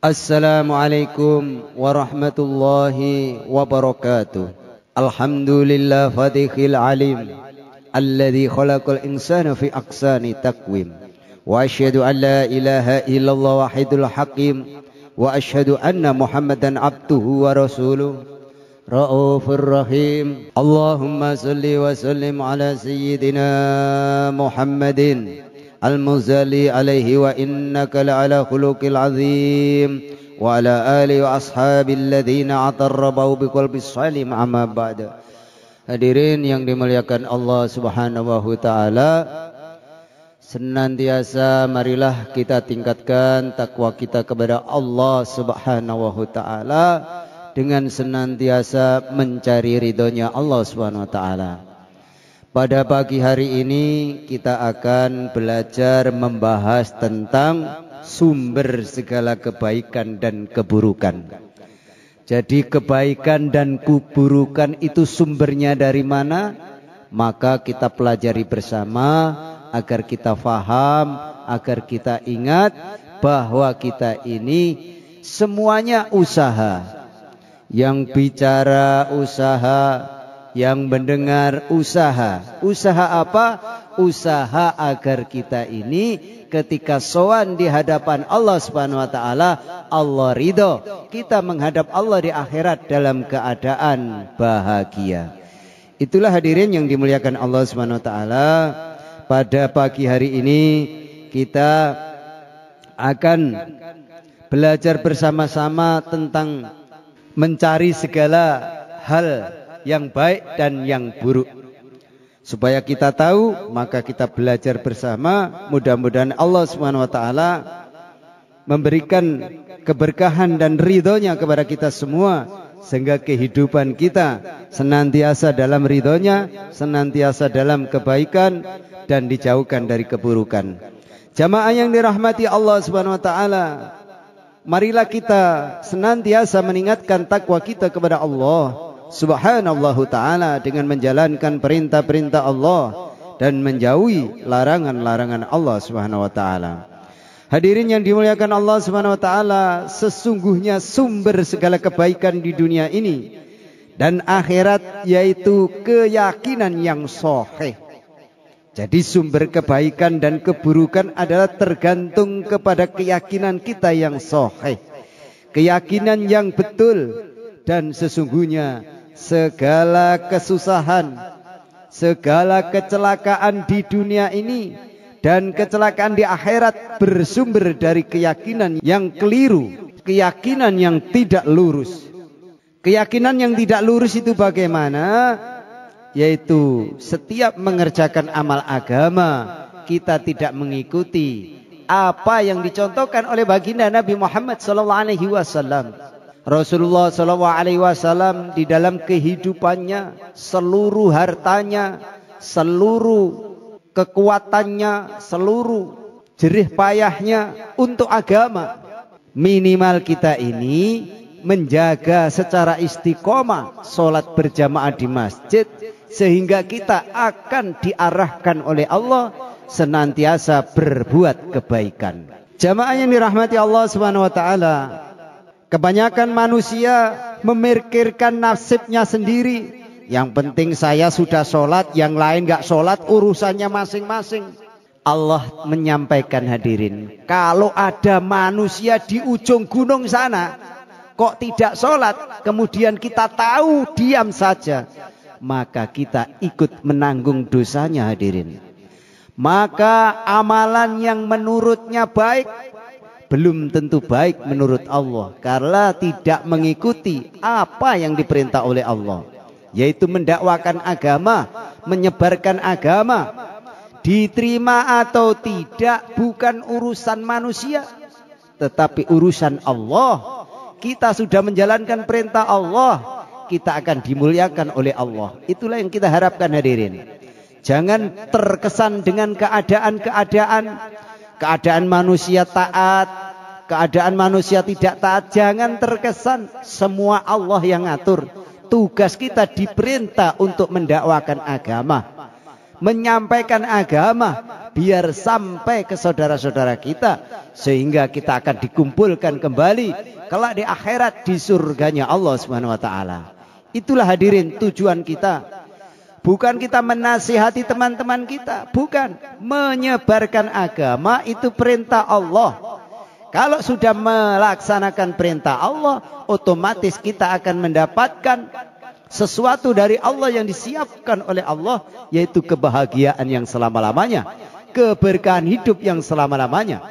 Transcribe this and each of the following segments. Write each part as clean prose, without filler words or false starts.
Assalamualaikum warahmatullahi wabarakatuh. Alhamdulillah fadhil alim alladhi khalaqal insana fi aqsani taqwim. Wa asyhadu an la ilaha illallah wahidul hakim. Wa asyhadu anna Muhammadan abduhu wa rasuluh. Raufur rahim. Allahumma salli wa sallim ala sayyidina Muhammadin al-muzali alaihi wa innaka la'ala khuluqil azim wa ala alihi wa ashabil ladzina atarrabu biqalbis salim amma ba'd. Hadirin yang dimuliakan Allah Subhanahu wa taala, senantiasa marilah kita tingkatkan takwa kita kepada Allah Subhanahu wa taala dengan senantiasa mencari ridhonya Allah Subhanahu wa taala. Pada pagi hari ini kita akan belajar membahas tentang sumber segala kebaikan dan keburukan. Jadi kebaikan dan keburukan itu sumbernya dari mana? Maka kita pelajari bersama agar kita faham, agar kita ingat bahwa kita ini semuanya usaha. Yang bicara usaha, yang mendengar usaha. Usaha apa? Usaha agar kita ini ketika sowan di hadapan Allah Subhanahu wa taala, Allah ridho, kita menghadap Allah di akhirat dalam keadaan bahagia. Itulah hadirin yang dimuliakan Allah Subhanahu wa taala. Pada pagi hari ini kita akan belajar bersama-sama tentang mencari segala hal yang baik dan yang buruk. Supaya kita tahu, maka kita belajar bersama. Mudah-mudahan Allah Subhanahu wa taala memberikan keberkahan dan ridhonya kepada kita semua, sehingga kehidupan kita senantiasa dalam ridhonya, senantiasa dalam kebaikan, dan dijauhkan dari keburukan. Jamaah yang dirahmati Allah Subhanahu wa taala, marilah kita senantiasa meningkatkan takwa kita kepada Allah Subhanallahu ta'ala dengan menjalankan perintah-perintah Allah dan menjauhi larangan-larangan Allah Subhanahu wa ta'ala. Hadirin yang dimuliakan Allah Subhanahu wa ta'ala, sesungguhnya sumber segala kebaikan di dunia ini dan akhirat yaitu keyakinan yang sahih. Jadi sumber kebaikan dan keburukan adalah tergantung kepada keyakinan kita yang sahih, keyakinan yang betul. Dan sesungguhnya segala kesusahan, segala kecelakaan di dunia ini dan kecelakaan di akhirat bersumber dari keyakinan yang keliru, keyakinan yang tidak lurus. Keyakinan yang tidak lurus itu bagaimana? Yaitu setiap mengerjakan amal agama kita tidak mengikuti apa yang dicontohkan oleh baginda Nabi Muhammad SAW. Rasulullah SAW di dalam kehidupannya, seluruh hartanya, seluruh kekuatannya, seluruh jerih payahnya untuk agama. Minimal kita ini menjaga secara istiqomah sholat berjamaah di masjid, sehingga kita akan diarahkan oleh Allah senantiasa berbuat kebaikan. Jamaah yang dirahmati Allah Subhanahu wa taala, kebanyakan manusia memikirkan nasibnya sendiri. Yang penting saya sudah sholat, yang lain gak sholat, urusannya masing-masing. Allah menyampaikan hadirin, kalau ada manusia di ujung gunung sana kok tidak sholat, kemudian kita tahu diam saja, maka kita ikut menanggung dosanya hadirin. Maka amalan yang menurutnya baik belum tentu baik menurut Allah, karena tidak mengikuti apa yang diperintah oleh Allah, yaitu mendakwakan agama, menyebarkan agama. Diterima atau tidak bukan urusan manusia, tetapi urusan Allah. Kita sudah menjalankan perintah Allah, kita akan dimuliakan oleh Allah. Itulah yang kita harapkan hadirin. Jangan terkesan dengan keadaan manusia taat, keadaan manusia tidak taat. Jangan terkesan, semua Allah yang ngatur. Tugas kita diperintah untuk mendakwakan agama, menyampaikan agama, biar sampai ke saudara-saudara kita, sehingga kita akan dikumpulkan kembali kelak di akhirat di surganya Allah Subhanahu wa taala. Itulah hadirin tujuan kita. Bukan kita menasihati teman-teman kita, bukan. Menyebarkan agama itu perintah Allah. Kalau sudah melaksanakan perintah Allah, otomatis kita akan mendapatkan sesuatu dari Allah yang disiapkan oleh Allah, yaitu kebahagiaan yang selama-lamanya, keberkahan hidup yang selama-lamanya.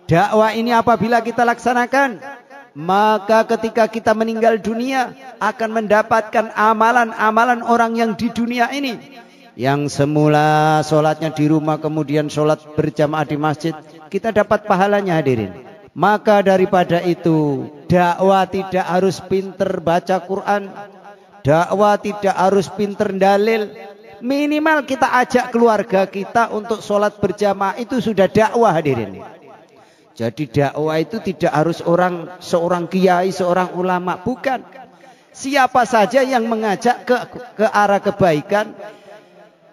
Dakwah ini apabila kita laksanakan, maka ketika kita meninggal dunia akan mendapatkan amalan-amalan orang yang di dunia ini, yang semula sholatnya di rumah kemudian sholat berjamaah di masjid, kita dapat pahalanya hadirin. Maka daripada itu, dakwah tidak harus pinter baca Quran, dakwah tidak harus pinter dalil. Minimal kita ajak keluarga kita untuk sholat berjamaah, itu sudah dakwah hadirin. Jadi dakwah itu tidak harus seorang kiai, seorang ulama, bukan. Siapa saja yang mengajak ke arah kebaikan,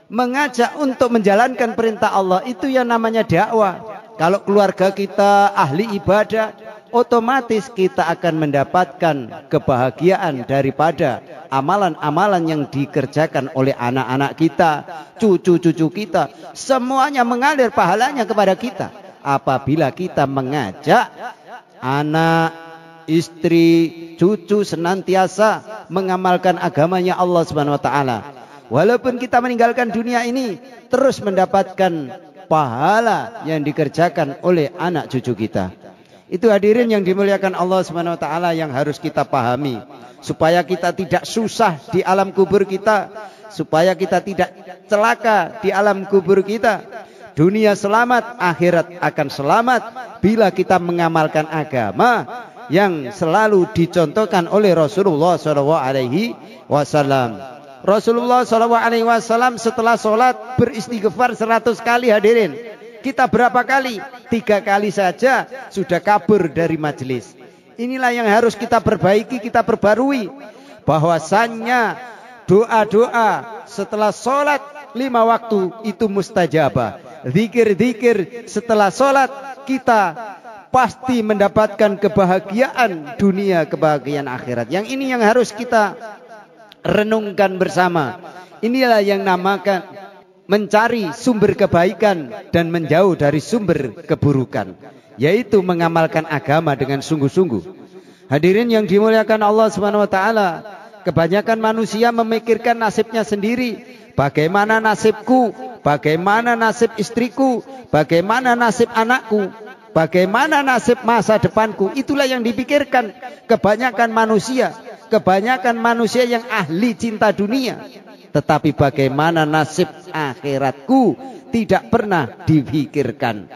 mengajak untuk menjalankan perintah Allah, itu yang namanya dakwah. Kalau keluarga kita ahli ibadah, otomatis kita akan mendapatkan kebahagiaan daripada amalan-amalan yang dikerjakan oleh anak-anak kita, cucu-cucu kita. Semuanya mengalir pahalanya kepada kita. Apabila kita mengajak anak, istri, cucu senantiasa mengamalkan agamanya Allah Subhanahu wa taala. Walaupun kita meninggalkan dunia ini, terus mendapatkan pahala yang dikerjakan oleh anak cucu kita. Itu hadirin yang dimuliakan Allah Subhanahu wa taala yang harus kita pahami, supaya kita tidak susah di alam kubur kita, supaya kita tidak celaka di alam kubur kita. Dunia selamat, akhirat akan selamat bila kita mengamalkan agama yang selalu dicontohkan oleh Rasulullah SAW. Rasulullah SAW setelah sholat beristighfar 100 kali hadirin. Kita berapa kali? 3 kali saja sudah kabur dari majelis. Inilah yang harus kita perbaiki, kita perbarui. Bahwasannya doa-doa setelah sholat 5 waktu itu mustajabah. Zikir-zikir setelah sholat kita pasti mendapatkan kebahagiaan dunia, kebahagiaan akhirat. Yang ini yang harus kita renungkan bersama. Inilah yang namakan mencari sumber kebaikan dan menjauh dari sumber keburukan, yaitu mengamalkan agama dengan sungguh-sungguh. Hadirin yang dimuliakan Allah Subhanahu wa taala, kebanyakan manusia memikirkan nasibnya sendiri. Bagaimana nasibku? Bagaimana nasib istriku? Bagaimana nasib anakku? Bagaimana nasib masa depanku? Itulah yang dipikirkan kebanyakan manusia. Kebanyakan manusia yang ahli cinta dunia. Tetapi bagaimana nasib akhiratku tidak pernah dipikirkan.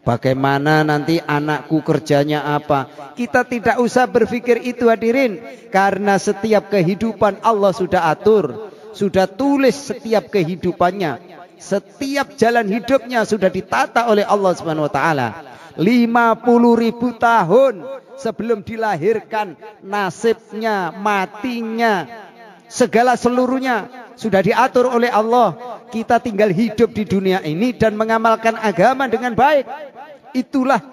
Bagaimana nanti anakku kerjanya apa? Kita tidak usah berpikir itu hadirin. Karena setiap kehidupan Allah sudah atur. Sudah tulis setiap kehidupannya. Setiap jalan hidupnya sudah ditata oleh Allah Subhanahu wa taala. 50.000 tahun sebelum dilahirkan, nasibnya, matinya, segala seluruhnya sudah diatur oleh Allah. Kita tinggal hidup di dunia ini dan mengamalkan agama dengan baik. Itulah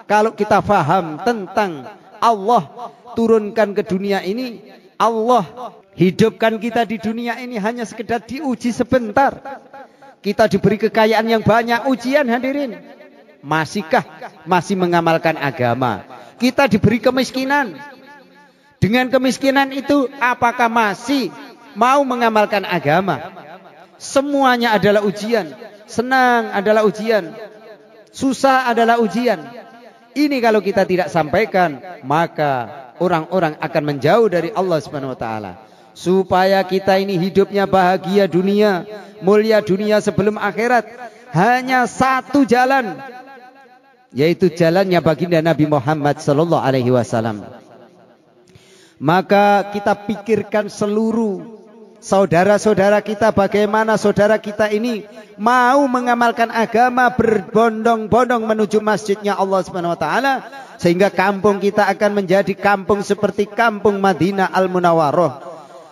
kalau kita faham tentang Allah turunkan ke dunia ini, Allah hidupkan kita di dunia ini hanya sekedar diuji sebentar. Kita diberi kekayaan yang banyak, ujian hadirin. Masihkah masih mengamalkan agama? Kita diberi kemiskinan. Dengan kemiskinan itu apakah masih mau mengamalkan agama? Semuanya adalah ujian. Senang adalah ujian. Susah adalah ujian. Ini kalau kita tidak sampaikan, maka orang-orang akan menjauh dari Allah Subhanahu wa taala. Supaya kita ini hidupnya bahagia dunia, mulia dunia sebelum akhirat, hanya satu jalan, yaitu jalannya baginda Nabi Muhammad sallallahu alaihi wasallam. Maka kita pikirkan seluruh saudara-saudara kita, bagaimana saudara kita ini mau mengamalkan agama, berbondong-bondong menuju masjidnya Allah Subhanahu wa taala, sehingga kampung kita akan menjadi kampung seperti kampung Madinah Al-Munawwarah.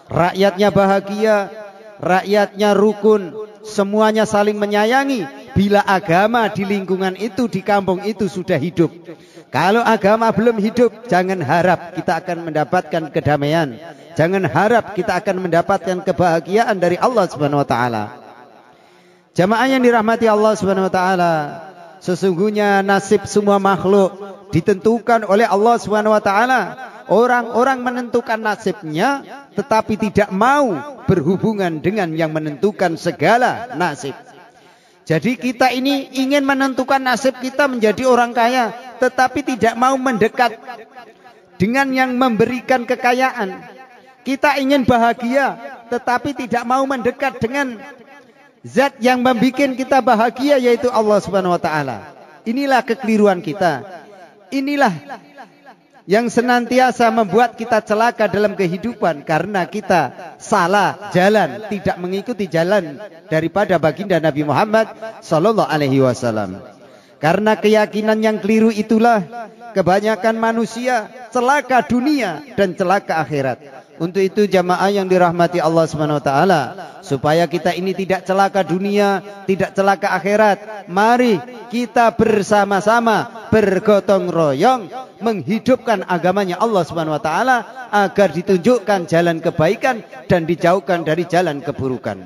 Rakyatnya bahagia, rakyatnya rukun, semuanya saling menyayangi, bila agama di lingkungan itu, di kampung itu sudah hidup. Kalau agama belum hidup, jangan harap kita akan mendapatkan kedamaian. Jangan harap kita akan mendapatkan kebahagiaan dari Allah Subhanahu wa taala. Jamaah yang dirahmati Allah Subhanahu wa taala, sesungguhnya nasib semua makhluk ditentukan oleh Allah Subhanahu wa taala. Orang-orang menentukan nasibnya, tetapi tidak mau berhubungan dengan yang menentukan segala nasib. Jadi kita ini ingin menentukan nasib kita menjadi orang kaya, tetapi tidak mau mendekat dengan yang memberikan kekayaan. Kita ingin bahagia, tetapi tidak mau mendekat dengan zat yang membuat kita bahagia, yaitu Allah Subhanahu wa taala. Inilah kekeliruan kita. Inilah yang senantiasa membuat kita celaka dalam kehidupan, karena kita salah jalan, tidak mengikuti jalan daripada baginda Nabi Muhammad sallallahu alaihi wasallam. Karena keyakinan yang keliru itulah kebanyakan manusia celaka dunia dan celaka akhirat. Untuk itu jamaah yang dirahmati Allah Subhanahu wa taala, supaya kita ini tidak celaka dunia, tidak celaka akhirat, mari kita bersama-sama bergotong royong menghidupkan agamanya Allah Subhanahu wa taala agar ditunjukkan jalan kebaikan dan dijauhkan dari jalan keburukan.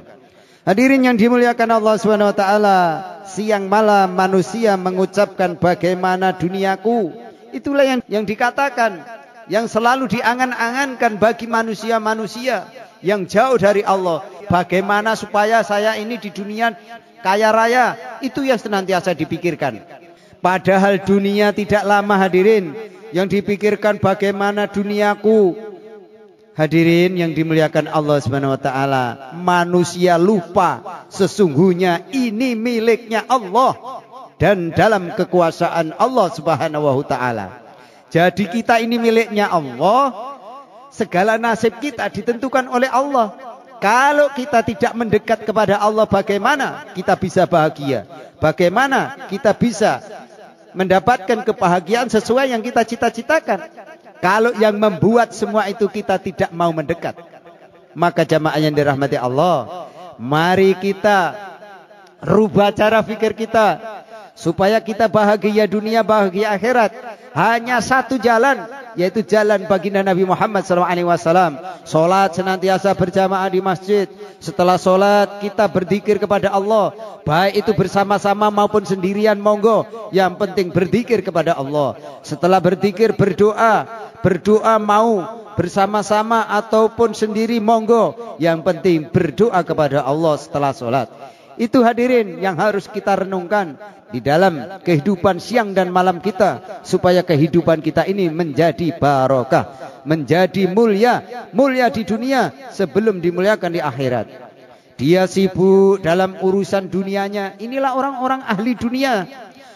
Hadirin yang dimuliakan Allah Subhanahu wa taala, siang malam manusia mengucapkan bagaimana duniaku. Itulah yang dikatakan, yang selalu diangan-angankan bagi manusia-manusia yang jauh dari Allah. Bagaimana supaya saya ini di dunia kaya raya, itu yang senantiasa dipikirkan. Padahal dunia tidak lama hadirin. Yang dipikirkan bagaimana duniaku. Hadirin yang dimuliakan Allah Subhanahu wa taala, manusia lupa sesungguhnya ini miliknya Allah dan dalam kekuasaan Allah Subhanahu wa taala. Jadi kita ini miliknya Allah, segala nasib kita ditentukan oleh Allah. Kalau kita tidak mendekat kepada Allah, bagaimana kita bisa bahagia? Bagaimana kita bisa mendapatkan kebahagiaan sesuai yang kita cita-citakan? Kalau yang membuat semua itu kita tidak mau mendekat. Maka jamaah yang dirahmati Allah, mari kita rubah cara pikir kita supaya kita bahagia dunia, bahagia akhirat. Hanya satu jalan, yaitu jalan baginda Nabi Muhammad SAW. Solat senantiasa berjamaah di masjid. Setelah solat kita berzikir kepada Allah, baik itu bersama-sama maupun sendirian, monggo. Yang penting berzikir kepada Allah. Setelah berzikir berdoa mau bersama-sama ataupun sendiri, monggo. Yang penting berdoa kepada Allah setelah solat. Itu hadirin yang harus kita renungkan di dalam kehidupan siang dan malam kita, supaya kehidupan kita ini menjadi barokah, menjadi mulia di dunia sebelum dimuliakan di akhirat. Dia sibuk dalam urusan dunianya. Inilah orang-orang ahli dunia,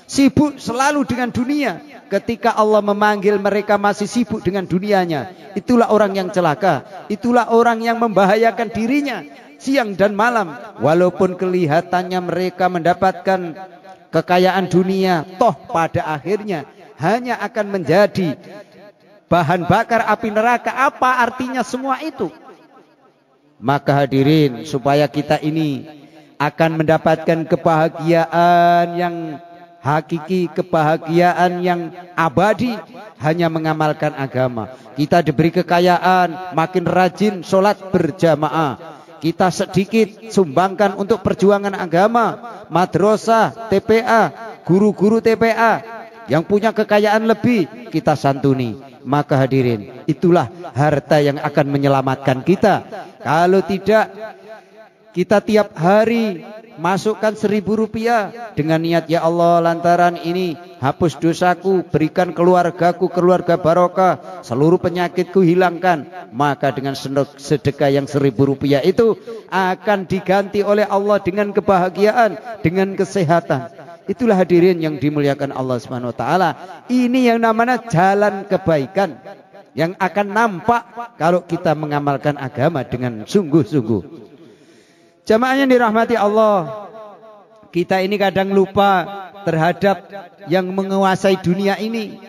sibuk selalu dengan dunia. Ketika Allah memanggil mereka masih sibuk dengan dunianya, itulah orang yang celaka. Itulah orang yang membahayakan dirinya siang dan malam. Walaupun kelihatannya mereka mendapatkan kekayaan dunia, toh pada akhirnya hanya akan menjadi bahan bakar api neraka. Apa artinya semua itu? Maka hadirin, supaya kita ini akan mendapatkan kebahagiaan yang hakiki, kebahagiaan yang abadi, hanya mengamalkan agama. Kita diberi kekayaan, makin rajin sholat berjamaah. Kita sedikit sumbangkan untuk perjuangan agama, madrasah, TPA, guru-guru TPA yang punya kekayaan lebih, kita santuni. Maka hadirin, itulah harta yang akan menyelamatkan kita. Kalau tidak, kita tiap hari masukkan 1.000 rupiah dengan niat, ya Allah, lantaran ini hapus dosaku, berikan keluargaku keluarga barokah, seluruh penyakitku hilangkan. Maka dengan sedekah yang 1.000 rupiah itu akan diganti oleh Allah dengan kebahagiaan, dengan kesehatan. Itulah hadirin yang dimuliakan Allah Subhanahu wa taala. Ini yang namanya jalan kebaikan yang akan nampak kalau kita mengamalkan agama dengan sungguh-sungguh. Jamaah yang dirahmati Allah, kita ini kadang lupa terhadap yang menguasai dunia ini.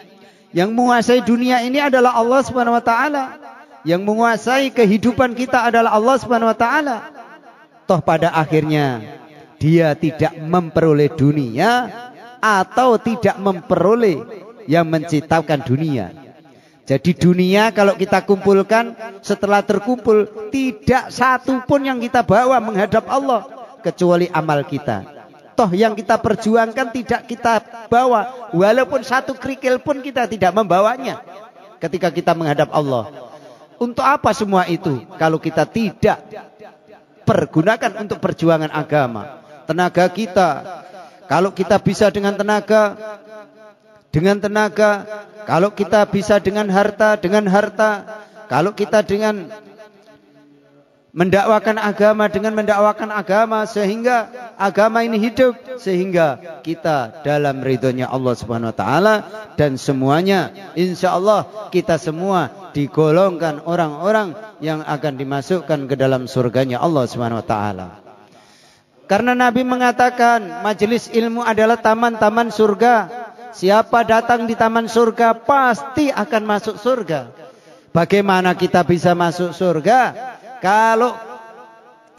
Yang menguasai dunia ini adalah Allah Subhanahu wa taala. Yang menguasai kehidupan kita adalah Allah Subhanahu wa taala. Toh pada akhirnya dia tidak memperoleh dunia atau tidak memperoleh yang menciptakan dunia. Jadi dunia kalau kita kumpulkan, setelah terkumpul tidak satu pun yang kita bawa menghadap Allah kecuali amal kita. Toh yang kita perjuangkan tidak kita bawa, walaupun satu kerikil pun kita tidak membawanya ketika kita menghadap Allah. Untuk apa semua itu kalau kita tidak pergunakan untuk perjuangan agama? Tenaga kita, kalau kita bisa dengan tenaga, kalau kita bisa dengan harta, kalau kita dengan mendakwakan agama, sehingga agama ini hidup, sehingga kita dalam ridhonya Allah Subhanahu wa taala, dan semuanya insya Allah kita semua digolongkan orang-orang yang akan dimasukkan ke dalam surganya Allah Subhanahu wa taala. Karena Nabi mengatakan majelis ilmu adalah taman-taman surga. Siapa datang di taman surga pasti akan masuk surga. Bagaimana kita bisa masuk surga kalau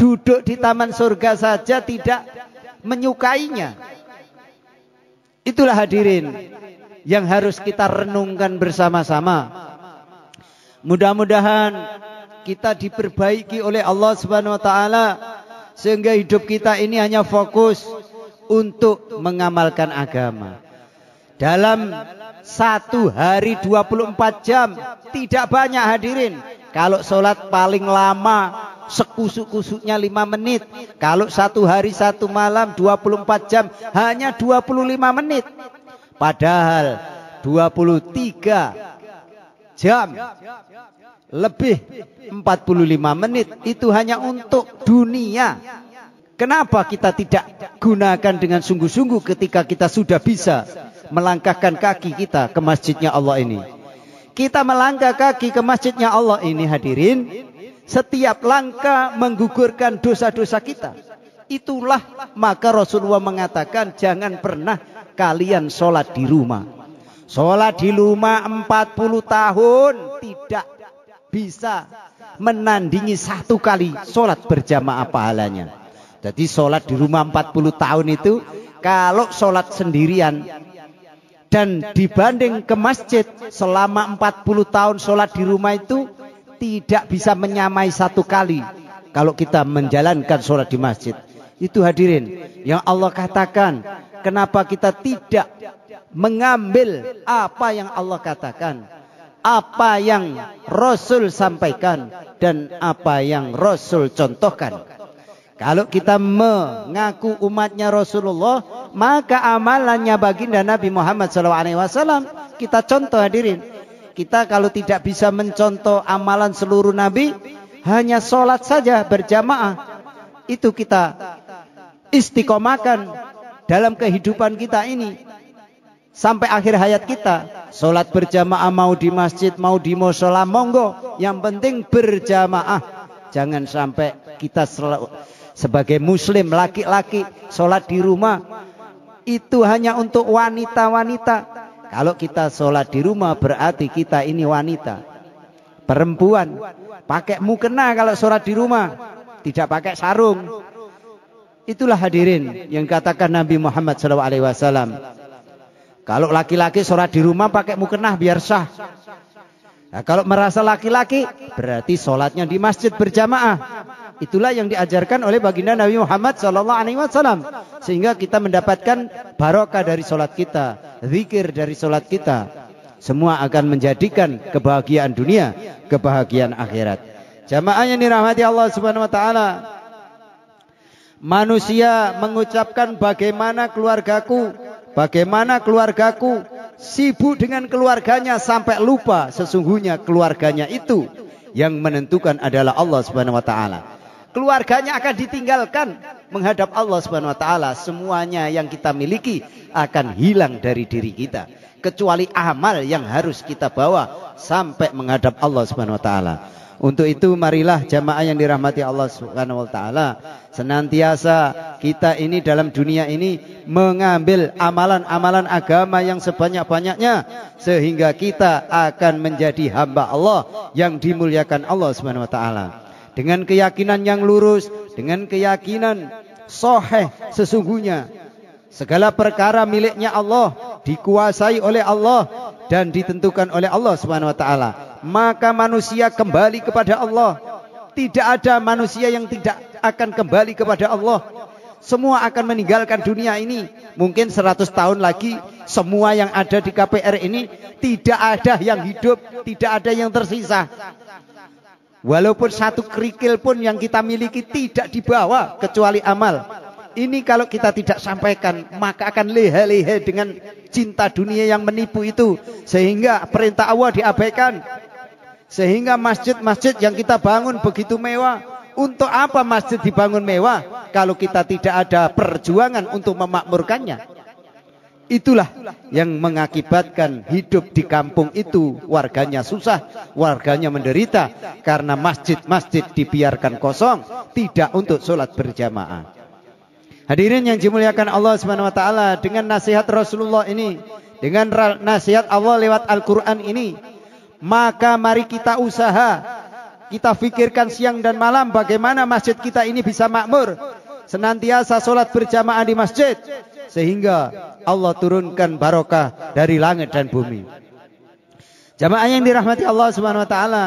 duduk di taman surga saja tidak menyukainya? Itulah hadirin yang harus kita renungkan bersama-sama. Mudah-mudahan kita diperbaiki oleh Allah Subhanahu wa taala sehingga hidup kita ini hanya fokus untuk mengamalkan agama. Dalam satu hari 24 jam tidak banyak hadirin. Kalau sholat paling lama sekusuk-kusuknya 5 menit. Kalau satu hari satu malam 24 jam hanya 25 menit. Padahal 23 jam lebih 45 menit itu hanya untuk dunia. Kenapa kita tidak gunakan dengan sungguh-sungguh ketika kita sudah bisa melangkahkan kaki kita ke masjidnya Allah ini? Kita melangkah kaki ke masjidnya Allah ini hadirin, setiap langkah menggugurkan dosa-dosa kita. Itulah maka Rasulullah mengatakan jangan pernah kalian sholat di rumah. Sholat di rumah 40 tahun tidak bisa menandingi satu kali sholat berjamaah pahalanya. Jadi sholat di rumah 40 tahun itu kalau sholat sendirian dan dibanding ke masjid selama 40 tahun sholat di rumah itu tidak bisa menyamai satu kali kalau kita menjalankan sholat di masjid. Itu hadirin yang Allah katakan, kenapa kita tidak mengambil apa yang Allah katakan, apa yang Rasul sampaikan, dan apa yang Rasul contohkan. Kalau kita mengaku umatnya Rasulullah, maka amalannya baginda Nabi Muhammad SAW kita contoh hadirin. Kita kalau tidak bisa mencontoh amalan seluruh Nabi, hanya sholat saja berjamaah, itu kita istiqomahkan dalam kehidupan kita ini sampai akhir hayat kita. Sholat berjamaah mau di masjid, mau di mushola, monggo. Yang penting berjamaah. Jangan sampai kita sebagai muslim laki-laki sholat di rumah itu hanya untuk wanita-wanita. Kalau kita sholat di rumah berarti kita ini wanita, perempuan. Pakai mukena kalau sholat di rumah, tidak pakai sarung. Itulah hadirin yang katakan Nabi Muhammad SAW. Kalau laki-laki sholat di rumah pakai mukena biar sah. Nah, kalau merasa laki-laki berarti sholatnya di masjid berjamaah. Itulah yang diajarkan oleh baginda Nabi Muhammad SAW. Sehingga kita mendapatkan barokah dari sholat kita, zikir dari sholat kita. Semua akan menjadikan kebahagiaan dunia, kebahagiaan akhirat. Jamaah yang dirahmati Allah Subhanahu wa taala. Manusia mengucapkan bagaimana keluargaku sibuk dengan keluarganya sampai lupa sesungguhnya keluarganya itu yang menentukan adalah Allah Subhanahu wa taala. Keluarganya akan ditinggalkan menghadap Allah Subhanahu wa taala. Semuanya yang kita miliki akan hilang dari diri kita kecuali amal yang harus kita bawa sampai menghadap Allah Subhanahu wa taala. Untuk itu marilah jamaah yang dirahmati Allah Subhanahu wa taala, senantiasa kita ini dalam dunia ini mengambil amalan-amalan agama yang sebanyak-banyaknya sehingga kita akan menjadi hamba Allah yang dimuliakan Allah Subhanahu wa taala. Dengan keyakinan yang lurus, dengan keyakinan sahih sesungguhnya segala perkara miliknya Allah, dikuasai oleh Allah dan ditentukan oleh Allah Subhanahu wa taala. Maka manusia kembali kepada Allah. Tidak ada manusia yang tidak akan kembali kepada Allah. Semua akan meninggalkan dunia ini. Mungkin 100 tahun lagi semua yang ada di KPR ini tidak ada yang hidup, tidak ada yang tersisa. Walaupun satu kerikil pun yang kita miliki tidak dibawa kecuali amal. Ini kalau kita tidak sampaikan, maka akan leha-leha dengan cinta dunia yang menipu itu. Sehingga perintah Allah diabaikan. Sehingga masjid-masjid yang kita bangun begitu mewah. Untuk apa masjid dibangun mewah kalau kita tidak ada perjuangan untuk memakmurkannya? Itulah yang mengakibatkan hidup di kampung itu warganya susah, warganya menderita. Karena masjid-masjid dibiarkan kosong, tidak untuk sholat berjamaah. Hadirin yang dimuliakan Allah Subhanahu wa taala, dengan nasihat Rasulullah ini, dengan nasihat Allah lewat Al-Qur'an ini, maka mari kita usaha, kita fikirkan siang dan malam bagaimana masjid kita ini bisa makmur, senantiasa sholat berjamaah di masjid, sehingga Allah turunkan barokah dari langit dan bumi. Jamaah yang dirahmati Allah Subhanahu wa taala,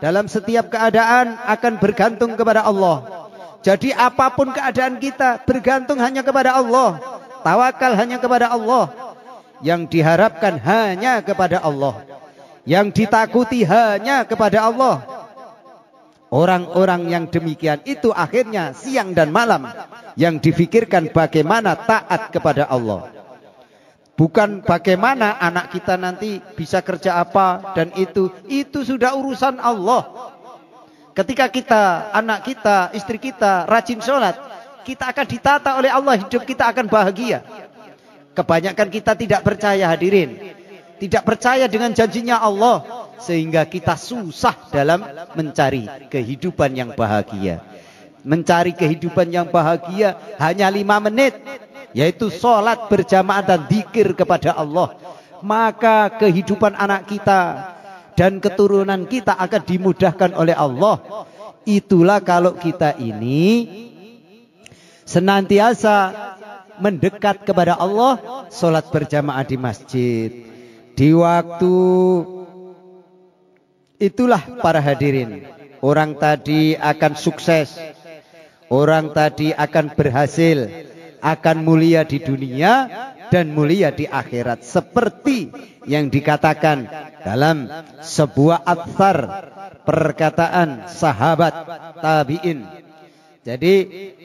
dalam setiap keadaan akan bergantung kepada Allah. Jadi apapun keadaan kita bergantung hanya kepada Allah. Tawakal hanya kepada Allah. Yang diharapkan hanya kepada Allah. Yang ditakuti hanya kepada Allah. Orang-orang yang demikian itu akhirnya siang dan malam yang difikirkan bagaimana taat kepada Allah. Bukan bagaimana anak kita nanti bisa kerja apa dan itu sudah urusan Allah. Ketika kita, anak kita, istri kita rajin sholat, kita akan ditata oleh Allah, hidup kita akan bahagia. Kebanyakan kita tidak percaya, hadirin. Tidak percaya dengan janjinya Allah. Sehingga kita susah dalam mencari kehidupan yang bahagia. Mencari kehidupan yang bahagia hanya 5 menit. Yaitu sholat berjamaah dan dzikir kepada Allah. Maka kehidupan anak kita dan keturunan kita akan dimudahkan oleh Allah. Itulah kalau kita ini senantiasa mendekat kepada Allah, sholat berjamaah di masjid, di waktu. Itulah para hadirin, orang tadi akan sukses, orang tadi akan berhasil, akan mulia di dunia dan mulia di akhirat. Seperti yang dikatakan dalam sebuah athar, perkataan sahabat tabi'in. Jadi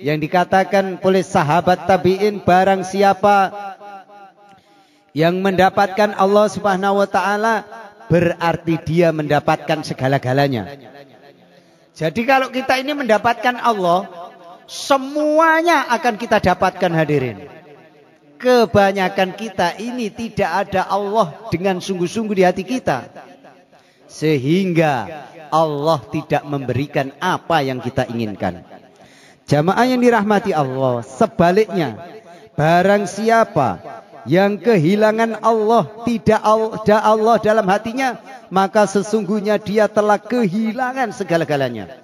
yang dikatakan oleh sahabat tabi'in, barang siapa yang mendapatkan Allah Subhanahu wa taala, berarti dia mendapatkan segala-galanya. Jadi kalau kita ini mendapatkan Allah, semuanya akan kita dapatkan, hadirin. Kebanyakan kita ini tidak ada Allah dengan sungguh-sungguh di hati kita. Sehingga Allah tidak memberikan apa yang kita inginkan. Jamaah yang dirahmati Allah, sebaliknya, barang siapa yang kehilangan Allah, tidak ada Allah dalam hatinya, maka sesungguhnya dia telah kehilangan segala-galanya.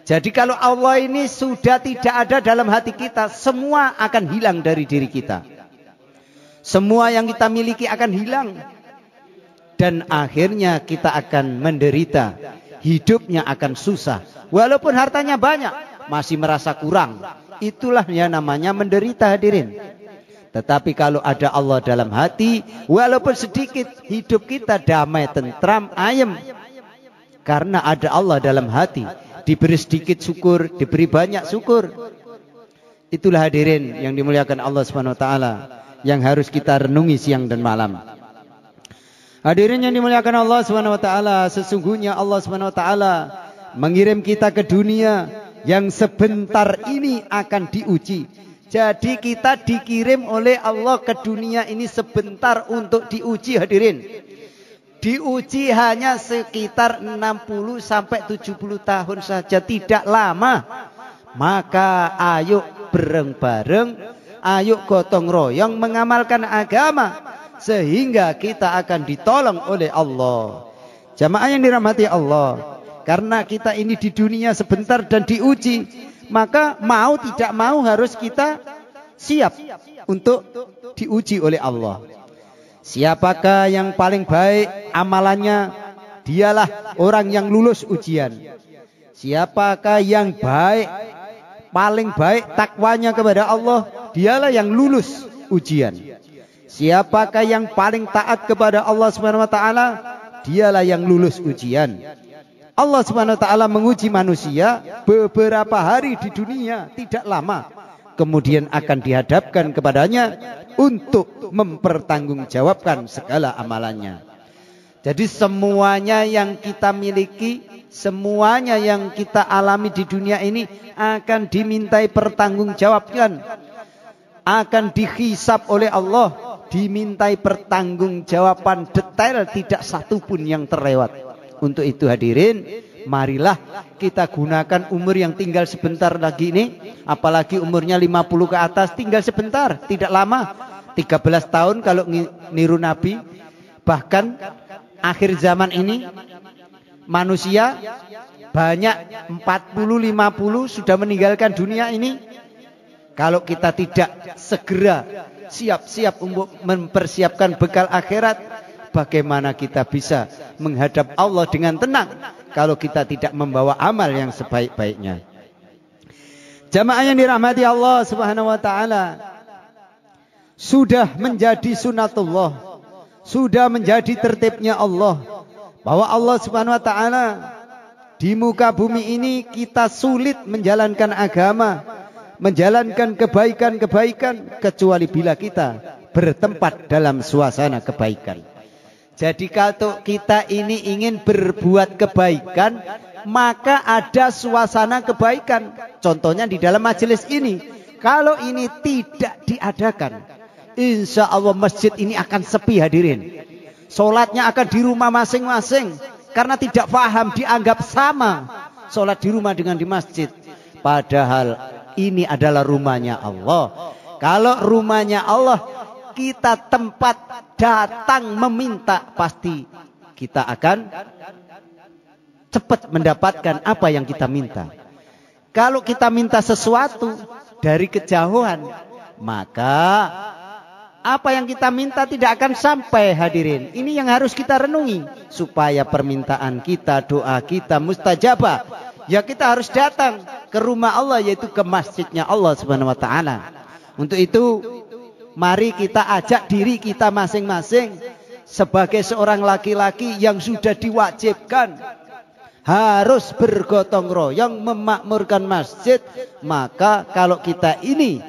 Jadi kalau Allah ini sudah tidak ada dalam hati kita, semua akan hilang dari diri kita. Semua yang kita miliki akan hilang. Dan akhirnya kita akan menderita. Hidupnya akan susah. Walaupun hartanya banyak, masih merasa kurang. Itulah yang namanya menderita, hadirin. Tetapi kalau ada Allah dalam hati, walaupun sedikit, hidup kita damai, tentram, ayem. Karena ada Allah dalam hati. Diberi sedikit syukur, diberi banyak syukur. Itulah hadirin yang dimuliakan Allah Subhanahu wa taala, yang harus kita renungi siang dan malam. Hadirin yang dimuliakan Allah Subhanahu wa taala, sesungguhnya Allah Subhanahu wa taala mengirim kita ke dunia yang sebentar ini akan diuji. Jadi kita dikirim oleh Allah ke dunia ini sebentar untuk diuji, hadirin. Diuji hanya sekitar 60 sampai 70 tahun saja, tidak lama. Maka ayo bareng-bareng, ayo gotong royong mengamalkan agama, sehingga kita akan ditolong oleh Allah. Jamaah yang dirahmati Allah, karena kita ini di dunia sebentar dan diuji, maka mau tidak mau harus kita siap untuk diuji oleh Allah. Siapakah yang paling baik amalannya? Dialah orang yang lulus ujian. Siapakah yang baik, paling baik takwanya kepada Allah? Dialah yang lulus ujian. Siapakah yang paling taat kepada Allah Subhanahu wa taala? Dialah yang lulus ujian. Allah Subhanahu wa taala menguji manusia beberapa hari di dunia, tidak lama. Kemudian akan dihadapkan kepadanya untuk mempertanggungjawabkan segala amalannya. Jadi semuanya yang kita miliki, semuanya yang kita alami di dunia ini akan dimintai pertanggungjawabkan, akan dihisab oleh Allah, dimintai pertanggungjawaban detail, tidak satu pun yang terlewat. Untuk itu hadirin, marilah kita gunakan umur yang tinggal sebentar lagi ini, apalagi umurnya 50 ke atas, tinggal sebentar, tidak lama, 13 tahun kalau niru Nabi. Bahkan akhir zaman ini manusia banyak 40-50 sudah meninggalkan dunia ini. Kalau kita tidak segera siap-siap untuk mempersiapkan bekal akhirat, bagaimana kita bisa menghadap Allah dengan tenang kalau kita tidak membawa amal yang sebaik-baiknya. Jamaah yang dirahmati Allah Subhanahu wa taala, sudah menjadi sunatullah, sudah menjadi tertibnya Allah, bahwa Allah Subhanahu wa taala di muka bumi ini kita sulit menjalankan agama, menjalankan kebaikan-kebaikan kecuali bila kita bertempat dalam suasana kebaikan. Jadi kalau kita ini ingin berbuat kebaikan, maka ada suasana kebaikan. Contohnya di dalam majelis ini. Kalau ini tidak diadakan, insya Allah masjid ini akan sepi hadirin. Sholatnya akan di rumah masing-masing. Karena tidak paham, dianggap sama sholat di rumah dengan di masjid. Padahal ini adalah rumahnya Allah. Kalau rumahnya Allah, kita tempat datang meminta, pasti kita akan cepat mendapatkan apa yang kita minta. Kalau kita minta sesuatu dari kejauhan, maka apa yang kita minta tidak akan sampai hadirin. Ini yang harus kita renungi, supaya permintaan kita, doa kita mustajabah. Ya kita harus datang ke rumah Allah, yaitu ke masjidnya Allah Subhanahu wa taala. Untuk itu mari kita ajak diri kita masing-masing sebagai seorang laki-laki yang sudah diwajibkan harus bergotong royong memakmurkan masjid. Maka kalau kita ini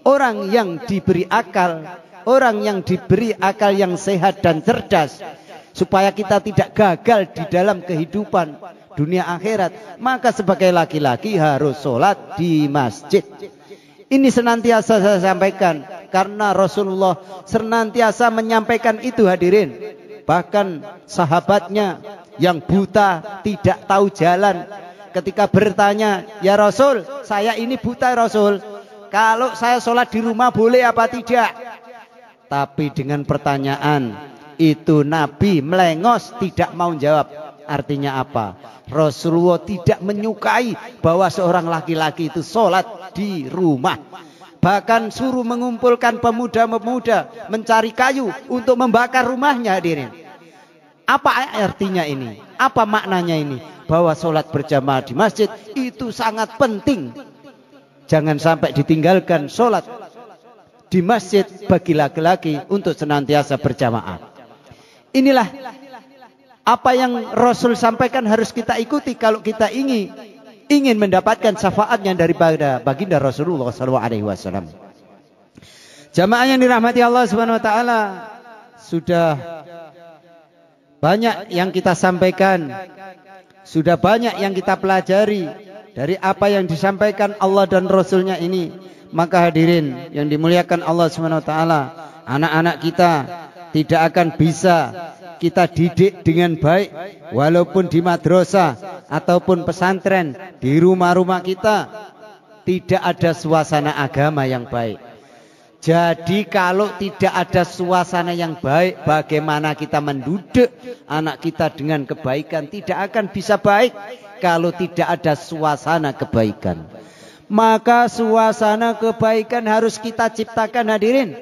orang yang diberi akal, orang yang diberi akal yang sehat dan cerdas, supaya kita tidak gagal di dalam kehidupan dunia akhirat, maka sebagai laki-laki harus sholat di masjid. Ini senantiasa saya sampaikan, karena Rasulullah senantiasa menyampaikan itu hadirin. Bahkan sahabatnya yang buta, tidak tahu jalan, ketika bertanya, "Ya Rasul, saya ini buta Rasul, kalau saya sholat di rumah boleh apa tidak?" Tapi dengan pertanyaan itu Nabi melengos, tidak mau jawab. Artinya apa? Rasulullah tidak menyukai bahwa seorang laki-laki itu sholat di rumah. Bahkan suruh mengumpulkan pemuda-pemuda mencari kayu untuk membakar rumahnya hadirin. Apa artinya ini? Apa maknanya ini? Bahwa sholat berjamaah di masjid itu sangat penting. Jangan sampai ditinggalkan sholat di masjid bagi laki-laki untuk senantiasa berjamaah. Inilah apa yang Rasul sampaikan harus kita ikuti kalau kita ingin mendapatkan syafaatnya daripada baginda Rasulullah SAW. Jamaah yang dirahmati Allah Subhanahu wa taala, sudah banyak yang kita sampaikan, sudah banyak yang kita pelajari dari apa yang disampaikan Allah dan Rasulnya ini. Maka hadirin yang dimuliakan Allah Subhanahu wa taala, anak-anak kita tidak akan bisa kita didik dengan baik walaupun di madrasah ataupun pesantren, di rumah-rumah kita tidak ada suasana agama yang baik. Jadi kalau tidak ada suasana yang baik, bagaimana kita mendidik anak kita dengan kebaikan? Tidak akan bisa baik kalau tidak ada suasana kebaikan. Maka suasana kebaikan harus kita ciptakan hadirin.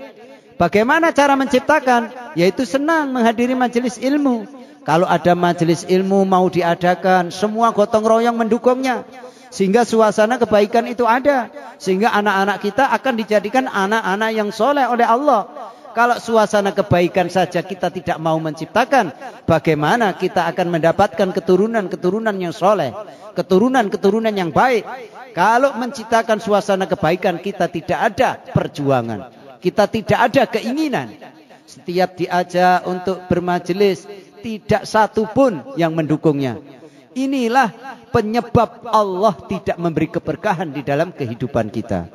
Bagaimana cara menciptakan? Yaitu senang menghadiri majelis ilmu. Kalau ada majelis ilmu mau diadakan, semua gotong royong mendukungnya. Sehingga suasana kebaikan itu ada. Sehingga anak-anak kita akan dijadikan anak-anak yang soleh oleh Allah. Kalau suasana kebaikan saja kita tidak mau menciptakan, bagaimana kita akan mendapatkan keturunan-keturunan yang soleh, keturunan-keturunan yang baik? Kalau menciptakan suasana kebaikan, kita tidak ada perjuangan, kita tidak ada keinginan. Setiap diajak untuk bermajelis, tidak satu pun yang mendukungnya. Inilah penyebab Allah tidak memberi keberkahan di dalam kehidupan kita.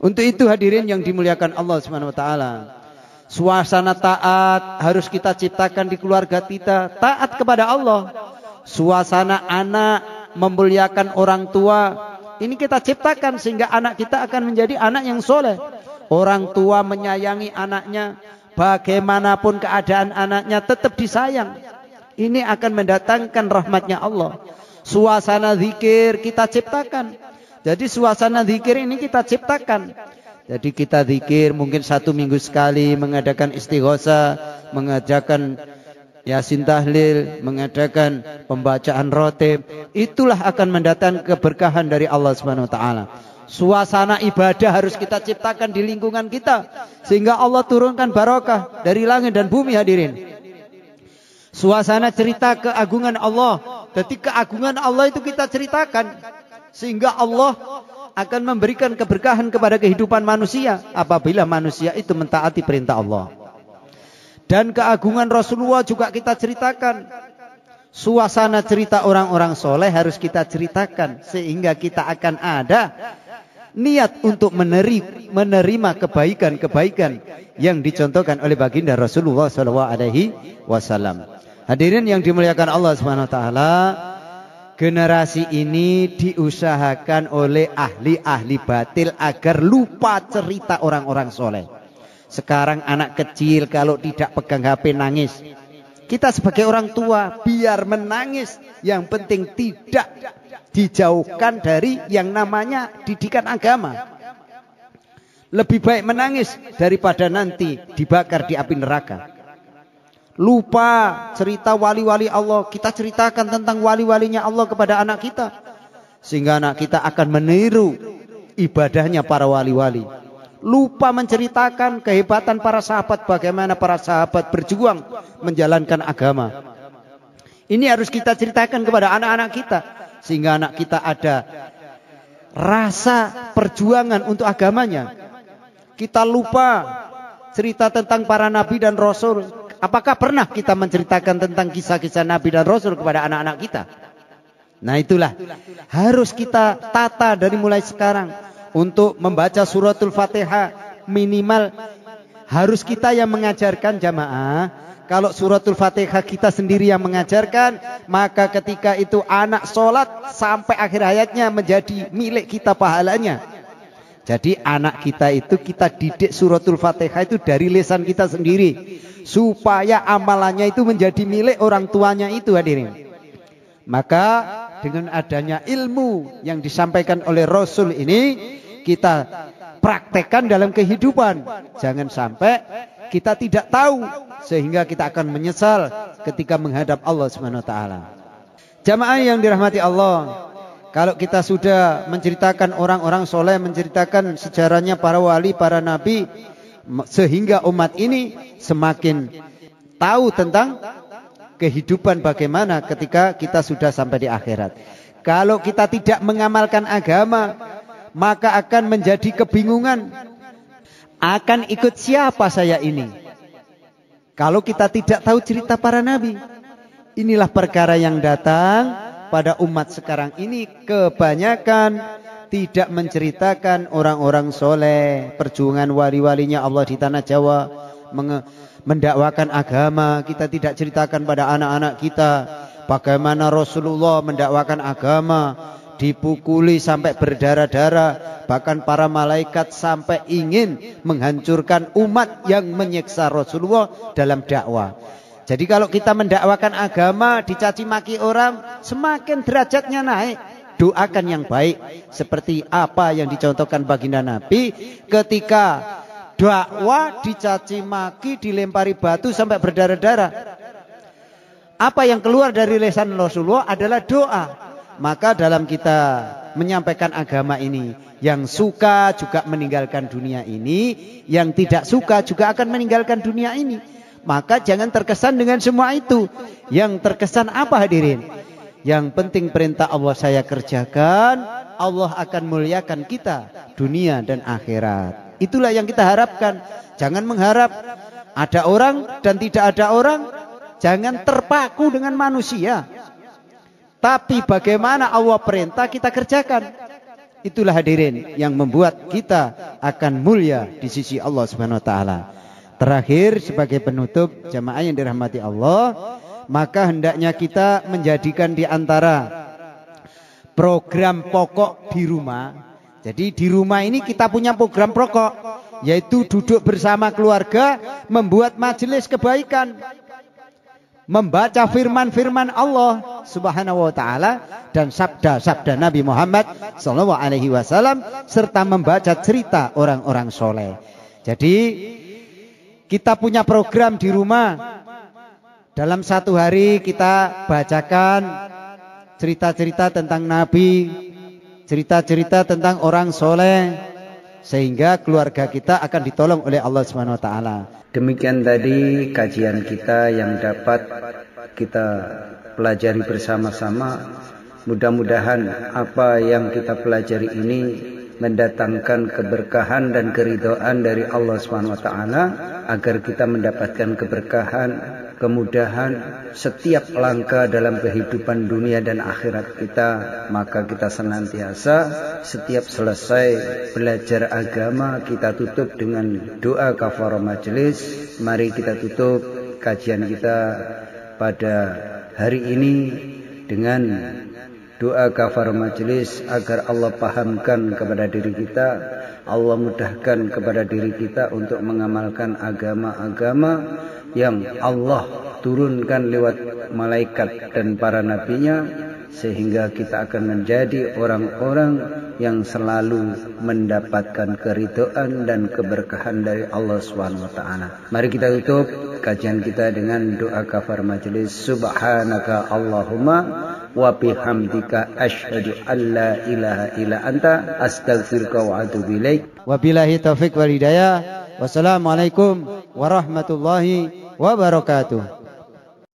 Untuk itu hadirin yang dimuliakan Allah Subhanahu wa taala, suasana taat harus kita ciptakan di keluarga kita, taat kepada Allah. Suasana anak memuliakan orang tua, ini kita ciptakan sehingga anak kita akan menjadi anak yang soleh. Orang tua menyayangi anaknya, bagaimanapun keadaan anaknya tetap disayang. Ini akan mendatangkan rahmatnya Allah. Suasana zikir kita ciptakan. Jadi suasana zikir ini kita ciptakan. Jadi kita zikir mungkin 1 minggu sekali, mengadakan istighosah, mengadakan yasin tahlil, mengadakan pembacaan rotib. Itulah akan mendatangkan keberkahan dari Allah Subhanahu wa taala. Suasana ibadah harus kita ciptakan di lingkungan kita sehingga Allah turunkan barokah dari langit dan bumi hadirin. Suasana cerita keagungan Allah. Jadi keagungan Allah itu kita ceritakan sehingga Allah akan memberikan keberkahan kepada kehidupan manusia apabila manusia itu mentaati perintah Allah. Dan keagungan Rasulullah juga kita ceritakan. Suasana cerita orang-orang soleh harus kita ceritakan sehingga kita akan ada niat untuk menerima kebaikan-kebaikan yang dicontohkan oleh baginda Rasulullah SAW. Hadirin yang dimuliakan Allah Subhanahu wa taala, generasi ini diusahakan oleh ahli-ahli batil agar lupa cerita orang-orang soleh. Sekarang anak kecil kalau tidak pegang HP nangis. Kita sebagai orang tua biar menangis, yang penting tidak dijauhkan dari yang namanya didikan agama. Lebih baik menangis daripada nanti dibakar di api neraka. Lupa cerita wali-wali Allah, kita ceritakan tentang wali-walinya Allah kepada anak kita. Sehingga anak kita akan meniru ibadahnya para wali-wali. Lupa menceritakan kehebatan para sahabat, bagaimana para sahabat berjuang menjalankan agama. Ini harus kita ceritakan kepada anak-anak kita. Sehingga anak kita ada rasa perjuangan untuk agamanya. Kita lupa cerita tentang para nabi dan rasul. Apakah pernah kita menceritakan tentang kisah-kisah nabi dan rasul kepada anak-anak kita? Nah itulah harus kita tata dari mulai sekarang. Untuk membaca suratul Fatihah minimal harus kita yang mengajarkan jamaah. Kalau suratul Fatihah kita sendiri yang mengajarkan, maka ketika itu anak sholat sampai akhir hayatnya menjadi milik kita pahalanya. Jadi anak kita itu kita didik suratul Fatihah itu dari lisan kita sendiri, supaya amalannya itu menjadi milik orang tuanya itu hadirin. Maka dengan adanya ilmu yang disampaikan oleh Rasul ini, kita praktekkan dalam kehidupan. Jangan sampai kita tidak tahu sehingga kita akan menyesal ketika menghadap Allah Subhanahu wa taala. Jamaah yang dirahmati Allah, kalau kita sudah menceritakan orang-orang soleh, menceritakan sejarahnya para wali, para nabi, sehingga umat ini semakin tahu tentang kehidupan bagaimana ketika kita sudah sampai di akhirat. Kalau kita tidak mengamalkan agama, maka akan menjadi kebingungan. Akan ikut siapa saya ini? Kalau kita tidak tahu cerita para nabi. Inilah perkara yang datang pada umat sekarang ini. Kebanyakan tidak menceritakan orang-orang soleh, perjuangan wali-walinya Allah di tanah Jawa, mendakwakan agama. Kita tidak ceritakan pada anak-anak kita bagaimana Rasulullah mendakwakan agama, dipukuli sampai berdarah-darah, bahkan para malaikat sampai ingin menghancurkan umat yang menyiksa Rasulullah dalam dakwah. Jadi kalau kita mendakwakan agama, dicaci maki orang, semakin derajatnya naik. doakan yang baik. Seperti apa yang dicontohkan baginda Nabi ketika dakwah dicaci maki, dilempari batu sampai berdarah-darah. Apa yang keluar dari lisan Rasulullah adalah doa. Maka dalam kita menyampaikan agama ini, yang suka juga meninggalkan dunia ini, yang tidak suka juga akan meninggalkan dunia ini. Maka jangan terkesan dengan semua itu. Yang terkesan apa hadirin? Yang penting perintah Allah saya kerjakan, Allah akan muliakan kita dunia dan akhirat. Itulah yang kita harapkan. Jangan mengharap ada orang dan tidak ada orang. Jangan terpaku dengan manusia. Tapi bagaimana Allah perintah kita kerjakan. Itulah hadirin yang membuat kita akan mulia di sisi Allah Subhanahu wa taala. Terakhir sebagai penutup jamaah yang dirahmati Allah, maka hendaknya kita menjadikan di antara program pokok di rumah. Jadi di rumah ini kita punya program pokok, yaitu duduk bersama keluarga, membuat majelis kebaikan, membaca firman-firman Allah Subhanahu wa taala dan sabda-sabda Nabi Muhammad SAW, serta membaca cerita orang-orang soleh. Jadi kita punya program di rumah. Dalam satu hari kita bacakan cerita-cerita tentang Nabi, cerita-cerita tentang orang soleh, sehingga keluarga kita akan ditolong oleh Allah Subhanahu wa taala. Demikian tadi kajian kita yang dapat kita pelajari bersama-sama. Mudah-mudahan apa yang kita pelajari ini mendatangkan keberkahan dan keridhaan dari Allah Subhanahu wa taala, agar kita mendapatkan keberkahan, kemudahan setiap langkah dalam kehidupan dunia dan akhirat kita. Maka kita senantiasa setiap selesai belajar agama, kita tutup dengan doa kafarah majelis. Mari kita tutup kajian kita pada hari ini dengan doa kafarah majelis, agar Allah pahamkan kepada diri kita, Allah mudahkan kepada diri kita untuk mengamalkan agama-agama yang Allah turunkan lewat malaikat dan para nabinya, sehingga kita akan menjadi orang-orang yang selalu mendapatkan keridhaan dan keberkahan dari Allah Subhanahu wa taala. Mari kita tutup kajian kita dengan doa kafar majelis. Subhanaka Allahumma wa bihamdika asyhadu an la ilaha illa anta astaghfiruka wa atubu ilaik. Wabillahi taufik wal hidayah. Wassalamualaikum warahmatullahi wabarakatuh.